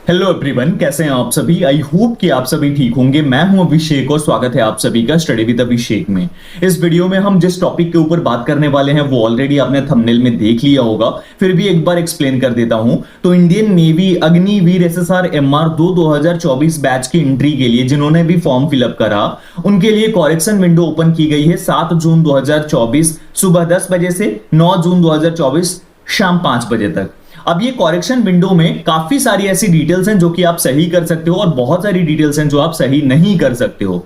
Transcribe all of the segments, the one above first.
Hello everyone, कैसे हैं आप सभी। आई होप कि आप सभी ठीक होंगे। मैं हूं अभिषेक और स्वागत है आप सभी का स्टडी विद अभिषेक में। इस वीडियो में हम जिस टॉपिक के ऊपर बात करने वाले हैं वो ऑलरेडी आपने थंबनेल में देख लिया होगा, फिर भी एक बार एक्सप्लेन कर देता हूं। तो Indian navy Agniveer SSR MR2 2024 batch की एंट्री के लिए जिन्होंने भी फॉर्म फिलअप करा उनके लिए कॉरेक्शन विंडो ओपन की गई है 7 जून 2024 सुबह 10 बजे से 9 जून 2024 शाम 5 बजे तक। अब ये कॉरेक्शन विंडो में काफी सारी ऐसी डिटेल्स हैं जो कि आप सही कर सकते हो और बहुत सारी डिटेल्स हैं जो आप सही नहीं कर सकते हो।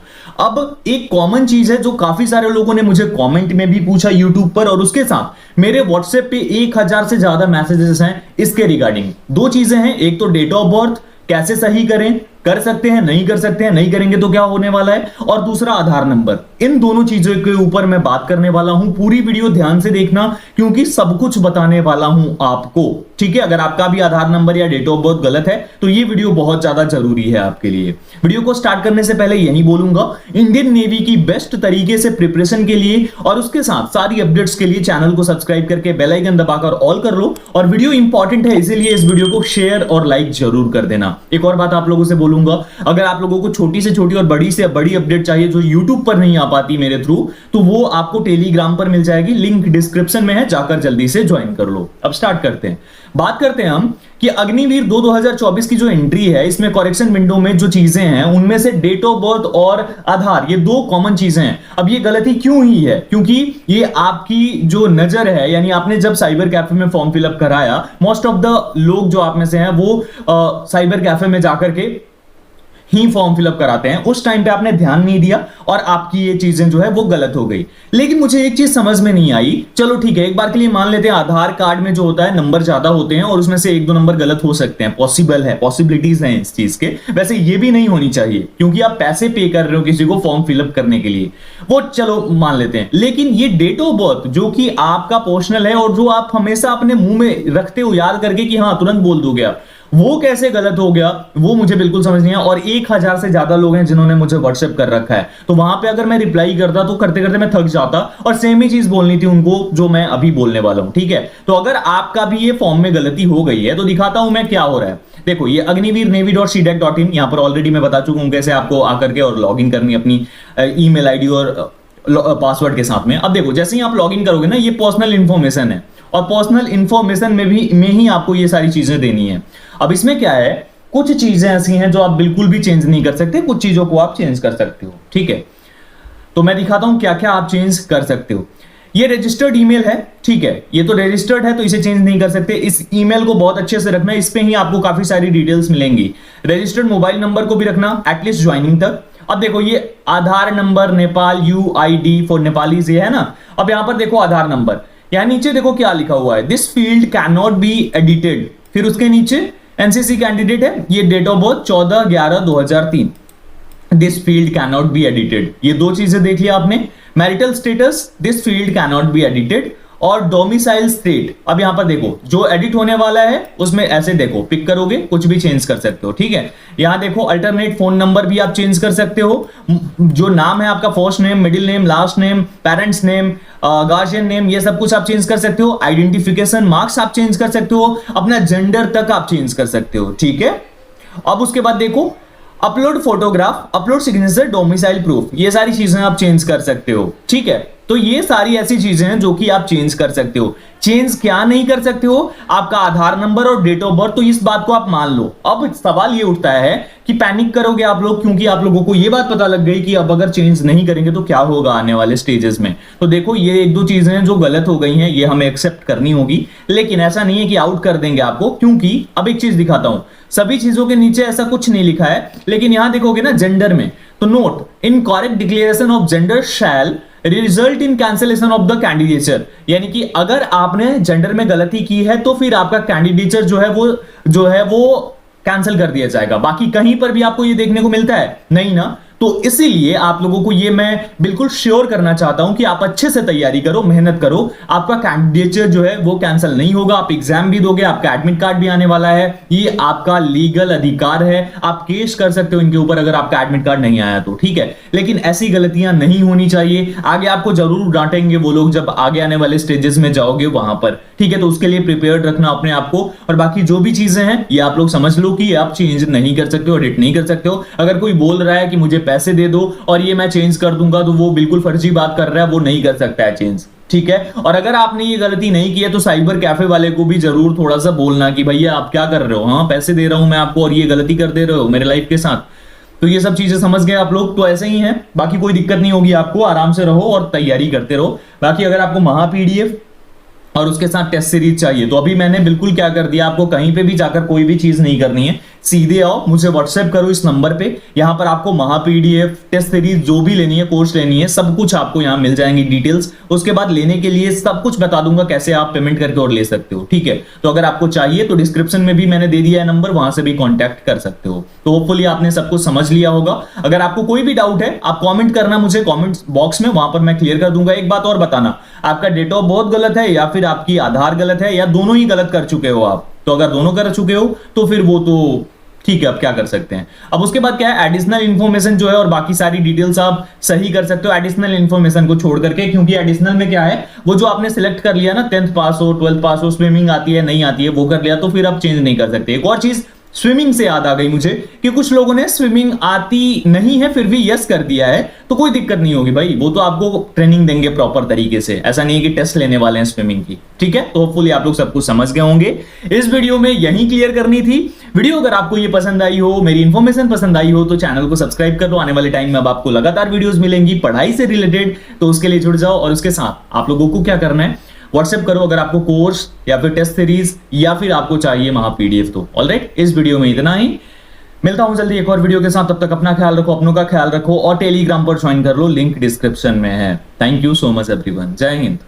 अब एक कॉमन चीज है जो काफी सारे लोगों ने मुझे कमेंट में भी पूछा यूट्यूब पर, और उसके साथ मेरे व्हाट्सएप पे 1000 से ज्यादा मैसेजेस हैं इसके रिगार्डिंग। दो चीजें हैं, एक तो डेट ऑफ बर्थ कैसे सही करें, कर सकते हैं नहीं कर सकते हैं, नहीं करेंगे तो क्या होने वाला है, और दूसरा आधार नंबर। इन दोनों चीजों के ऊपर मैं बात करने वाला हूं। पूरी वीडियो ध्यान से देखना क्योंकि सब कुछ बताने वाला हूं आपको, ठीक है। अगर आपका भी आधार नंबर या डेट ऑफ बर्थ गलत है तो ये वीडियो बहुत ज्यादा जरूरी है आपके लिए। वीडियो को स्टार्ट करने से पहले यही बोलूंगा, इंडियन नेवी की बेस्ट तरीके से प्रिपरेशन के लिए और उसके साथ सारी अपडेट्स के लिए चैनल को सब्सक्राइब करके बेल आइकन दबाकर ऑल कर लो। और वीडियो इंपॉर्टेंट है इसीलिए इस वीडियो को शेयर और लाइक जरूर कर देना। एक और बात आप लोगों से बोलूंगा, अगर आप लोगों को छोटी से छोटी और बड़ी से बड़ी अपडेट चाहिए जो यूट्यूब पर नहीं आ पाती मेरे थ्रू, तो वो आपको टेलीग्राम पर मिल जाएगी, लिंक डिस्क्रिप्शन में है, जाकर जल्दी से ज्वाइन कर लो। अब स्टार्ट करते हैं। बात करते हैं हम कि अग्निवीर 2024 की जो एंट्री है इसमें कॉरेक्शन विंडो में जो चीजें हैं उनमें से डेट ऑफ बर्थ और आधार, ये दो कॉमन चीजें हैं। अब ये गलती क्यों हुई है? क्योंकि ये आपकी जो नजर है, यानी आपने जब साइबर कैफे में फॉर्म फिलअप कराया, मोस्ट ऑफ द लोग जो आप में से हैं वो साइबर कैफे में जाकर के ही फॉर्म फिलअप कराते हैं। उस टाइम पे आपने ध्यान नहीं दिया और आपकी ये चीजें जो है वो गलत हो गई। लेकिन मुझे एक चीज समझ में नहीं आई। चलो ठीक है, एक बार के लिए मान लेते हैं आधार कार्ड में जो होता है नंबर ज्यादा होते हैं और उसमें से एक दो नंबर गलत हो सकते हैं, पॉसिबल है, पॉसिबिलिटीज हैं इस चीज के। वैसे ये भी नहीं होनी चाहिए क्योंकि आप पैसे पे कर रहे हो किसी को फॉर्म फिलअप करने के लिए, वो चलो मान लेते हैं। लेकिन ये डेट ऑफ बर्थ जो कि आपका पर्सनल है और जो आप हमेशा अपने मुंह में रखते हो याद करके कि हाँ तुरंत बोल दोगे आप, वो कैसे गलत हो गया वो मुझे बिल्कुल समझ नहीं आया। और 1000 से ज्यादा लोग हैं जिन्होंने मुझे व्हाट्सएप कर रखा है, तो वहां पे अगर मैं रिप्लाई करता तो करते करते मैं थक जाता और सेम ही चीज बोलनी थी उनको जो मैं अभी बोलने वाला हूं, ठीक है। तो अगर आपका भी ये फॉर्म में गलती हो गई है तो दिखाता हूं मैं क्या हो रहा है। देखो, ये agnivir-navy.cdac.in, यहां पर ऑलरेडी मैं बता चुका हूं कैसे आपको आकर के और लॉग इन करनी अपनी ईमेल आईडी और पासवर्ड के साथ में। अब देखो, जैसे ही आप लॉग इन करोगे ना, ये पर्सनल इंफॉर्मेशन है और पर्सनल इंफॉर्मेशन में ही आपको ये सारी चीजें देनी है। अब इसमें क्या है, कुछ चीजें ऐसी हैं जो आप बिल्कुल भी चेंज नहीं कर सकते, कुछ चीजों को आप चेंज कर सकते हो, ठीक है। तो मैं दिखाता हूं क्या क्या आप चेंज कर सकते हो। ये रजिस्टर्ड ईमेल है, ठीक है, ये तो रजिस्टर्ड है तो इसे चेंज नहीं कर सकते। इस ईमेल को बहुत अच्छे से रखना, इस पे ही आपको काफी सारी डिटेल्स मिलेंगी। रजिस्टर्ड मोबाइल नंबर को भी रखना एटलीस्ट ज्वाइनिंग तक। अब देखो, ये Aadhaar number Nepal UID for Nepali से है ना। अब यहां पर देखो आधार नंबर, यहां नीचे देखो क्या लिखा हुआ है, this field can not be edited. फिर उसके नीचे एनसीसी कैंडिडेट है, ये date of birth 14/11/2003, this field can not be edited. ये दो चीजें देख लिया आपने। Marital status, this field can not be edited. और डोमिसाइल स्टेट, अब यहां पर देखो जो एडिट होने वाला है उसमें ऐसे देखो पिक करोगे, कुछ भी चेंज कर सकते हो, ठीक है। यहां देखो अल्टरनेट फोन नंबर भी आप चेंज कर सकते हो। जो नाम है आपका, first name, middle name, last name, parents name, guardian name, ये सब कुछ आप चेंज कर सकते हो। आइडेंटिफिकेशन मार्क्स आप चेंज कर सकते हो, अपना जेंडर तक आप चेंज कर सकते हो, ठीक है। अब उसके बाद देखो upload photograph, upload signature, domicile proof, ये सारी चीजें आप चेंज कर सकते हो, ठीक है। तो ये सारी ऐसी चीजें हैं जो कि आप चेंज कर सकते हो। चेंज क्या नहीं कर सकते हो? आपका आधार नंबर और डेट ऑफ बर्थ, तो इस बात को आप मान लो। अब सवाल ये उठता है कि पैनिक करोगे आप लोग, क्योंकि आप लोगों को ये बात पता लग गई कि अब अगर चेंज नहीं करेंगे तो क्या होगा आने वाले स्टेजेस में। तो देखो, ये एक दो चीजें हैं जो गलत हो गई हैं, ये हमें एक्सेप्ट करनी होगी। लेकिन ऐसा नहीं है कि आउट कर देंगे आपको, क्योंकि अब एक चीज दिखाता हूं, सभी चीजों के नीचे ऐसा कुछ नहीं लिखा है, लेकिन यहां देखोगे ना जेंडर में, तो note incorrect declaration of gender shall result in cancellation of the candidature. यानी कि अगर आपने जेंडर में गलती की है तो फिर आपका कैंडिडेचर जो है वो कैंसिल कर दिया जाएगा। बाकी कहीं पर भी आपको ये देखने को मिलता है नहीं ना। तो इसीलिए आप लोगों को ये मैं बिल्कुल श्योर करना चाहता हूं कि आप अच्छे से तैयारी करो, मेहनत करो, आपका कैंडिडेचर जो है वो कैंसिल नहीं होगा, आप एग्जाम भी दोगे, आपका एडमिट कार्ड भी आने वाला है, ये आपका लीगल अधिकार है, आप केस कर सकते हो इनके ऊपर अगर आपका एडमिट कार्ड नहीं आया तो, ठीक है। लेकिन ऐसी गलतियां नहीं होनी चाहिए, आगे आपको जरूर डांटेंगे वो लोग जब आगे आने वाले स्टेजेस में जाओगे वहां पर, ठीक है। तो उसके लिए प्रिपेयर्ड रखना अपने आप को, और बाकी जो भी चीजें हैं ये आप लोग समझ लो कि आप चेंज नहीं कर सकते हो, एडिट नहीं कर सकते हो। अगर कोई बोल रहा है कि मुझे पैसे दे दो और ये मैं चेंज कर दूंगा, तो वो बिल्कुल फर्जी बात कर रहा है, वो नहीं कर सकता है चेंज, ठीक है। और अगर आपने ये गलती नहीं की है तो साइबर कैफे वाले को भी जरूर थोड़ा सा बोलना कि भैया आप क्या कर रहे हो, हाँ पैसे दे रहा हूं मैं आपको और ये गलती कर दे रहे हो मेरे लाइफ के साथ। तो ये सब चीजें समझ गए आप लोग, तो ऐसे ही है, बाकी कोई दिक्कत नहीं होगी आपको, आराम से रहो और तैयारी करते रहो। बाकी अगर आपको महा पीडीएफ और उसके साथ टेस्ट सीरीज चाहिए तो अभी मैंने बिल्कुल क्या कर दिया, आपको कहीं पे भी जाकर कोई भी चीज नहीं करनी है, सीधे आओ मुझे व्हाट्सएप करो इस नंबर पे, यहां पर आपको महा पीडीएफ टेस्ट सीरीज जो भी लेनी है, कोर्स लेनी है, सब कुछ आपको यहां मिल जाएंगी डिटेल्स। उसके बाद लेने के लिए सब कुछ बता दूंगा कैसे आप पेमेंट करके और ले सकते हो, ठीक है। तो अगर आपको चाहिए तो डिस्क्रिप्शन में भी मैंने दे दिया है नंबर, वहां से भी कॉन्टैक्ट कर सकते हो। तो होपफुली आपने सब कुछ समझ लिया होगा। अगर आपको कोई भी डाउट है आप कॉमेंट करना मुझे कॉमेंट बॉक्स में, वहां पर मैं क्लियर कर दूंगा। एक बात और बताना, आपका डेट ऑफ बर्थ गलत है या फिर आपकी आधार गलत है, या दोनों ही गलत कर चुके हो आप, तो अगर दोनों कर चुके हो तो फिर वो तो ठीक है, अब क्या कर सकते हैं। अब उसके बाद क्या है, एडिशनल इन्फॉर्मेशन जो है और बाकी सारी डिटेल्स आप सही कर सकते हो एडिशनल इन्फॉर्मेशन को छोड़ करके, क्योंकि एडिशनल में क्या है, वो जो आपने सिलेक्ट कर लिया ना, 10th पास हो 12th पास हो, स्विमिंग आती है नहीं आती है वो कर लिया, तो फिर आप चेंज नहीं कर सकते। एक और चीज स्विमिंग से याद आ गई मुझे कि कुछ लोगों ने स्विमिंग आती नहीं है फिर भी यस कर दिया है, तो कोई दिक्कत नहीं होगी भाई, वो तो आपको ट्रेनिंग देंगे प्रॉपर तरीके से, ऐसा नहीं है कि टेस्ट लेने वाले हैं स्विमिंग की, ठीक है। तो होपफुली आप लोग सब कुछ समझ गए होंगे। इस वीडियो में यही क्लियर करनी थी वीडियो। अगर आपको ये पसंद आई हो, मेरी इंफॉर्मेशन पसंद आई हो, तो चैनल को सब्सक्राइब कर लो। आने वाले टाइम में अब आपको लगातार वीडियोस मिलेंगी पढ़ाई से रिलेटेड, तो उसके लिए जुड़ जाओ। और उसके साथ आप लोगों को क्या करना है, व्हाट्सएप करो अगर आपको कोर्स या फिर टेस्ट सीरीज या फिर आपको चाहिए महा पीडीएफ तो। ऑलराइट, इस वीडियो में इतना ही, मिलता हूं जल्दी एक और वीडियो के साथ। तब तक अपना ख्याल रखो, अपनों का ख्याल रखो, और टेलीग्राम पर ज्वाइन कर लो, लिंक डिस्क्रिप्शन में है। Thank you so much everyone, जय हिंद।